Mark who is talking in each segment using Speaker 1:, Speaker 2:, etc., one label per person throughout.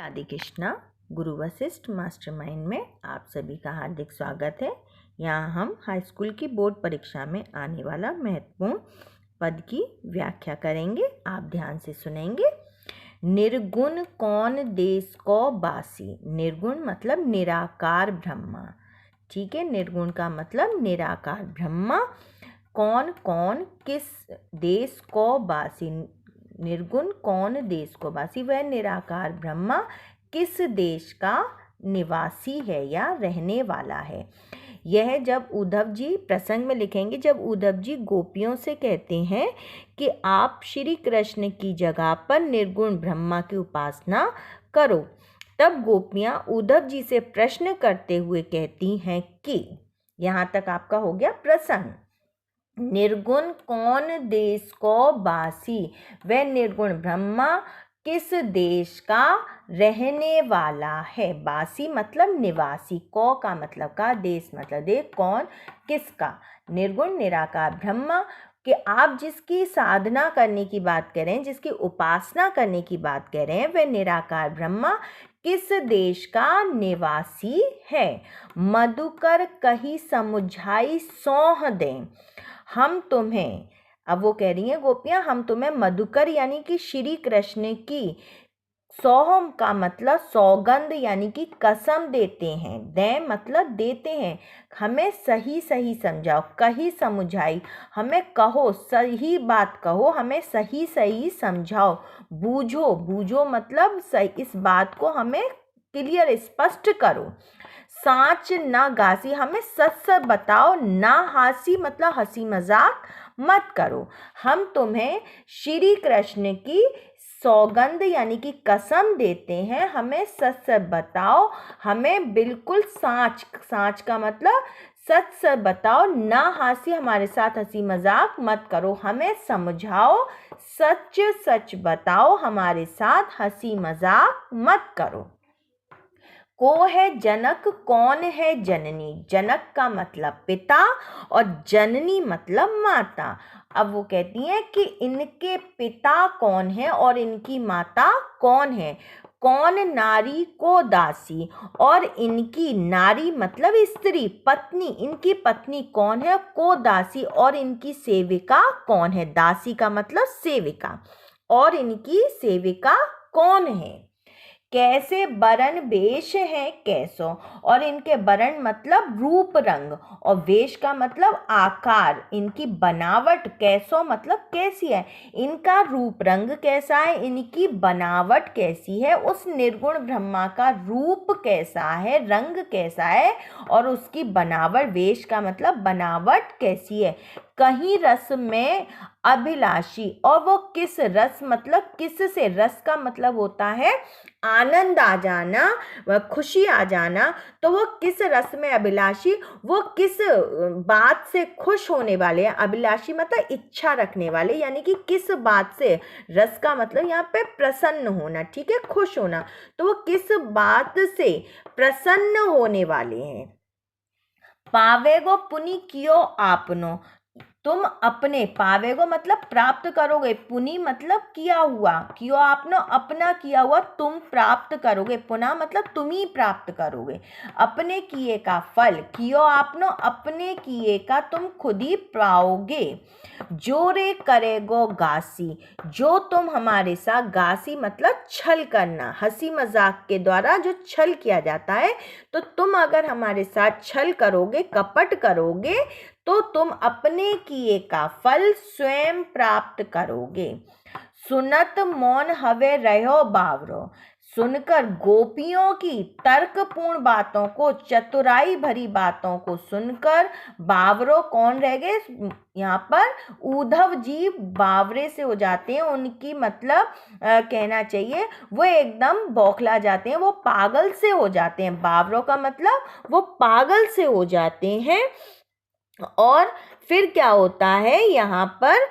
Speaker 1: राधे कृष्णा। गुरु Vashishtha mastermind में आप सभी का हार्दिक स्वागत है। यहाँ हम हाई स्कूल की बोर्ड परीक्षा में आने वाला महत्वपूर्ण पद की व्याख्या करेंगे। आप ध्यान से सुनेंगे। निर्गुण कौन देश को बासी। निर्गुण मतलब निराकार ब्रह्मा। ठीक है, निर्गुण का मतलब निराकार ब्रह्मा। कौन कौन किस देश को बासी। निर्गुण कौन देश को बासी, वह निराकार ब्रह्मा किस देश का निवासी है या रहने वाला है। यह जब उद्धव जी प्रसंग में लिखेंगे, जब उद्धव जी गोपियों से कहते हैं कि आप श्री कृष्ण की जगह पर निर्गुण ब्रह्मा की उपासना करो, तब गोपियां उद्धव जी से प्रश्न करते हुए कहती हैं कि, यहाँ तक आपका हो गया प्रसंग। निर्गुण कौन देश को बासी, वह निर्गुण ब्रह्मा किस देश का रहने वाला है। बासी मतलब निवासी, को का मतलब का, देश मतलब देश, कौन किसका। निर्गुण निराकार ब्रह्मा कि आप जिसकी साधना करने की बात कर रहे हैं, जिसकी उपासना करने की बात कर रहे हैं, वह निराकार ब्रह्मा किस देश का निवासी है। मधुकर कही समुझाई सौह दें, हम तुम्हें, अब वो कह रही हैं गोपियां, हम तुम्हें मधुकर यानी कि श्री कृष्ण की, सौहम का मतलब सौगंध यानी कि कसम देते हैं, दें मतलब देते हैं, हमें सही सही समझाओ। कही समझाई, हमें कहो, सही बात कहो, हमें सही सही समझाओ। बूझो, बूझो मतलब सही, इस बात को हमें क्लियर स्पष्ट करो। साच ना गासी, हमें सच सच बताओ। ना हासी मतलब हंसी मजाक मत करो। हम तुम्हें श्री कृष्ण की सौगंध यानी कि कसम देते हैं, हमें सच सच बताओ, हमें बिल्कुल साच, साच का मतलब सच सच बताओ। ना हासी, हमारे साथ हंसी मजाक मत करो, हमें समझाओ, सच सच बताओ, हमारे साथ हंसी मजाक मत करो। को है जनक, कौन है जननी। जनक का मतलब पिता और जननी मतलब माता। अब वो कहती हैं कि इनके पिता कौन है और इनकी माता कौन है। कौन नारी को दासी, और इनकी नारी मतलब स्त्री, पत्नी, इनकी पत्नी कौन है। को दासी, और इनकी सेविका कौन है। दासी का मतलब सेविका, और इनकी सेविका कौन है। कैसे बरन वेश है कैसो, और इनके बरन मतलब रूप रंग, और वेश का मतलब आकार, इनकी बनावट, कैसो मतलब कैसी है, इनका रूप रंग कैसा है, इनकी बनावट कैसी है। उस निर्गुण ब्रह्मा का रूप कैसा है, रंग कैसा है, और उसकी बनावट, वेश का मतलब बनावट कैसी है। कहीं रस में अभिलाषी, और वो किस रस मतलब किस से, रस का मतलब होता है आनंद आ जाना, वह खुशी आ जाना, तो वो किस रस में अभिलाषी, वो किस बात से खुश होने वाले हैं। अभिलाषी मतलब इच्छा रखने वाले, यानी कि किस बात से, रस का मतलब यहाँ पे प्रसन्न होना, ठीक है, खुश होना, तो वो किस बात से प्रसन्न होने वाले हैं। पावेगो पुनि कियो आपनो, तुम अपने, पावेगो मतलब प्राप्त करोगे, पुनि मतलब किया हुआ, कियो आपनो अपना किया हुआ तुम प्राप्त करोगे, पुनः मतलब तुम ही प्राप्त करोगे। अपने किए का फल, कियो आपनो अपने किए का तुम खुद ही पाओगे। जोरे करेगो गासी, जो तुम हमारे साथ, गासी मतलब छल करना, हंसी मजाक के द्वारा जो छल किया जाता है, तो तुम अगर हमारे साथ छल करोगे, कपट करोगे, तो तुम अपने किए का फल स्वयं प्राप्त करोगे। सुनत मौन हवे रहो बावरो, सुनकर गोपियों की तर्कपूर्ण बातों को, चतुराई भरी बातों को सुनकर बावरो कौन रह गए, यहाँ पर उद्धव जी बावरे से हो जाते हैं, उनकी मतलब कहना चाहिए वो एकदम बौखला जाते हैं, वो पागल से हो जाते हैं। बावरों का मतलब वो पागल से हो जाते हैं। और फिर क्या होता है यहाँ पर,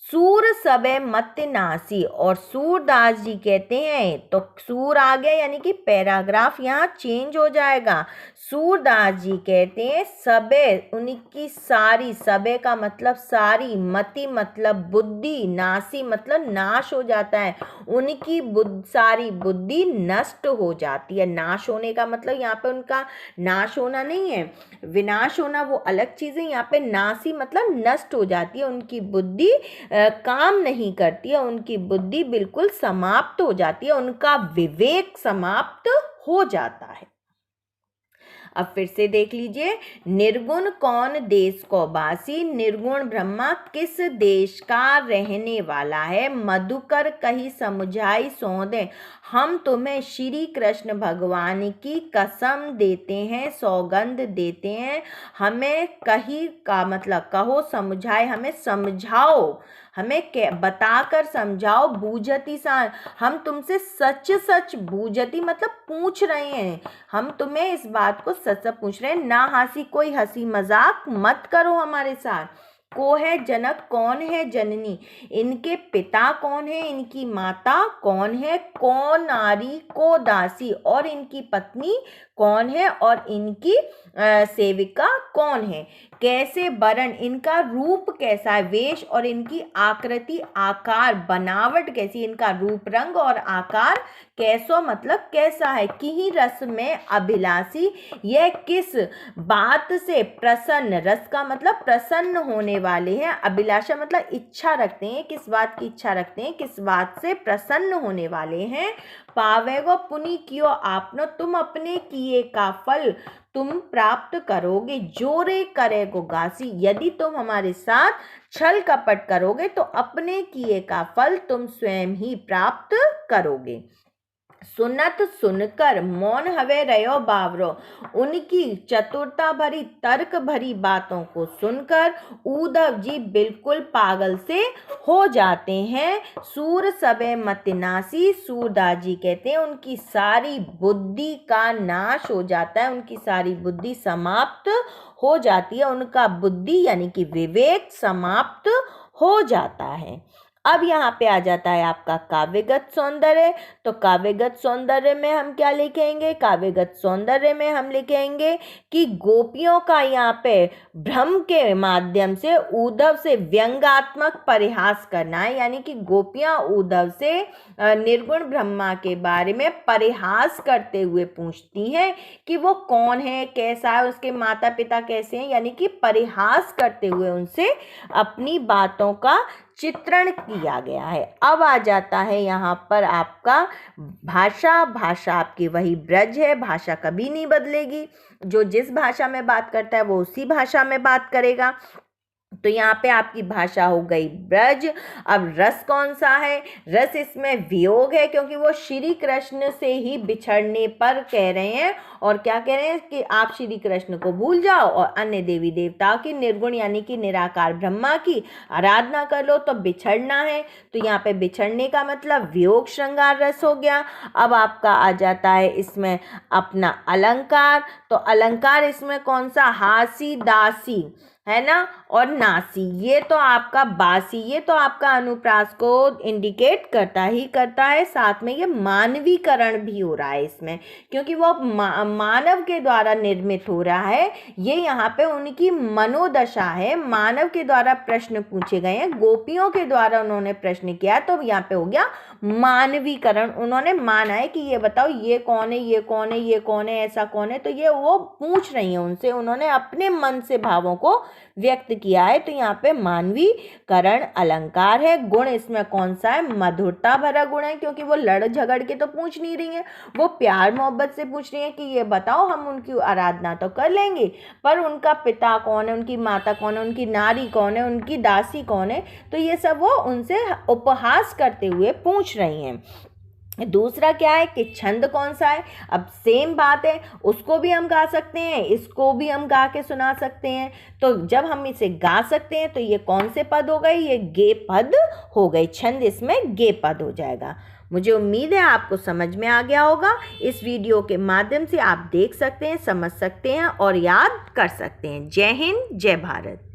Speaker 1: सूर सबे मत नासी, और सूरदास जी कहते हैं, तो सूर आ गया यानी कि पैराग्राफ यहाँ चेंज हो जाएगा। सूरदास जी कहते हैं सबे, उनकी सारी, सबे का मतलब सारी, मति मतलब बुद्धि, नासी मतलब नाश हो जाता है, उनकी सारी बुद्धि नष्ट हो जाती है। नाश होने का मतलब यहाँ पे उनका नाश होना नहीं है, विनाश होना वो अलग चीज़ है। यहाँ पे नासी मतलब नष्ट हो जाती है, उनकी बुद्धि काम नहीं करती है, उनकी बुद्धि बिल्कुल समाप्त हो जाती है, उनका विवेक समाप्त हो जाता है। अब फिर से देख लीजिए, निर्गुण कौन देश को बासी, निर्गुण ब्रह्मा किस देश का रहने वाला है, मधुकर कही समझाई सौंदे, हम तुम्हें श्री कृष्ण भगवान की कसम देते हैं, सौगंध देते हैं, हमें कही का मतलब कहो, समझाए हमें समझाओ, हमें बताकर समझाओ, बूझती सा, हम तुमसे सच सच, बूझती मतलब पूछ रहे हैं, हम तुम्हें इस बात को सच सच पूछ रहे हैं, ना हंसी कोई हंसी मजाक मत करो हमारे साथ। को है जनक, कौन है जननी, इनके पिता कौन है, इनकी माता कौन है, कौन नारी को दासी, और इनकी पत्नी कौन है, और इनकी सेविका कौन है, कैसे वर्ण, इनका रूप कैसा है, वेश और इनकी आकृति आकार बनावट कैसी, इनका रूप रंग और आकार कैसो मतलब कैसा है, किही रस में अभिलाषी, यह किस बात से प्रसन्न, रस का मतलब प्रसन्न होने वाले हैं, अभिलाषा मतलब इच्छा रखते हैं, किस बात की इच्छा रखते हैं, किस बात से प्रसन्न होने वाले हैं, पावेगो पुनि कियो आपनो, तुम अपने किए का फल तुम प्राप्त करोगे, जोरे करेगो गासी, यदि तुम हमारे साथ छल कपट करोगे तो अपने किए का फल तुम स्वयं ही प्राप्त करोगे। सुनत सुनकर मौन हवे रहो बावरो, उनकी चतुरता भरी तर्क भरी बातों को सुनकर उद्धव जी बिल्कुल पागल से हो जाते हैं। सूर सबे मतिनासी, सूरदास जी कहते हैं उनकी सारी बुद्धि का नाश हो जाता है, उनकी सारी बुद्धि समाप्त हो जाती है, उनका बुद्धि यानी कि विवेक समाप्त हो जाता है। अब यहाँ पे आ जाता है आपका काव्यगत सौंदर्य। तो काव्यगत सौंदर्य में हम क्या लिखेंगे, काव्यगत सौंदर्य में हम लिखेंगे कि गोपियों का यहाँ पे भ्रम के माध्यम से उद्धव से व्यंग्यात्मक परिहास करना है, यानी कि गोपियां उद्धव से निर्गुण ब्रह्मा के बारे में परिहास करते हुए पूछती हैं कि वो कौन है, कैसा है, उसके माता पिता कैसे हैं, यानी कि परिहास करते हुए उनसे अपनी बातों का चित्रण किया गया है। अब आ जाता है यहाँ पर आपका भाषा। भाषा आपकी वही ब्रज है, भाषा कभी नहीं बदलेगी, जो जिस भाषा में बात करता है वो उसी भाषा में बात करेगा। तो यहाँ पे आपकी भाषा हो गई ब्रज। अब रस कौन सा है, रस इसमें वियोग है, क्योंकि वो श्री कृष्ण से ही बिछड़ने पर कह रहे हैं, और क्या कह रहे हैं कि आप श्री कृष्ण को भूल जाओ और अन्य देवी देवताओं की, निर्गुण यानी कि निराकार ब्रह्मा की आराधना कर लो, तो बिछड़ना है। तो यहाँ पे बिछड़ने का मतलब वियोग श्रृंगार रस हो गया। अब आपका आ जाता है इसमें अपना अलंकार। तो अलंकार इसमें कौन सा, हासी दासी है ना, और नासी, ये तो आपका बासी, ये तो आपका अनुप्रास को इंडिकेट करता ही करता है। साथ में ये मानवीकरण भी हो रहा है इसमें, क्योंकि वो मानव के द्वारा निर्मित हो रहा है। ये यहाँ पे उनकी मनोदशा है, मानव के द्वारा प्रश्न पूछे गए हैं, गोपियों के द्वारा उन्होंने प्रश्न किया, तो यहाँ पे हो गया मानवीकरण। उन्होंने माना है कि ये बताओ ये कौन है, ये कौन है, ये कौन है, ऐसा कौन है, तो ये वो पूछ रही है उनसे, उन्होंने अपने मन से भावों को व्यक्त किया है। तो यहाँ पे मानवीकरण अलंकार है। गुण इसमें कौन सा है, मधुरता भरा गुण है, क्योंकि वो लड़ झगड़ के तो पूछ नहीं रही है, वो प्यार मोहब्बत से पूछ रही है कि ये बताओ, हम उनकी आराधना तो कर लेंगे, पर उनका पिता कौन है, उनकी माता कौन है, उनकी नारी कौन है, उनकी दासी कौन है, तो ये सब वो उनसे उपहास करते हुए पूछ रही हैं। दूसरा क्या है कि छंद कौन सा है। अब सेम बात है, उसको भी हम गा सकते हैं, इसको भी हम गा के सुना सकते हैं। तो जब हम इसे गा सकते हैं तो ये कौन से पद हो गए, ये गे पद हो गए, छंद इसमें गे पद हो जाएगा। मुझे उम्मीद है आपको समझ में आ गया होगा। इस वीडियो के माध्यम से आप देख सकते हैं, समझ सकते हैं और याद कर सकते हैं। जय हिंद, जय भारत।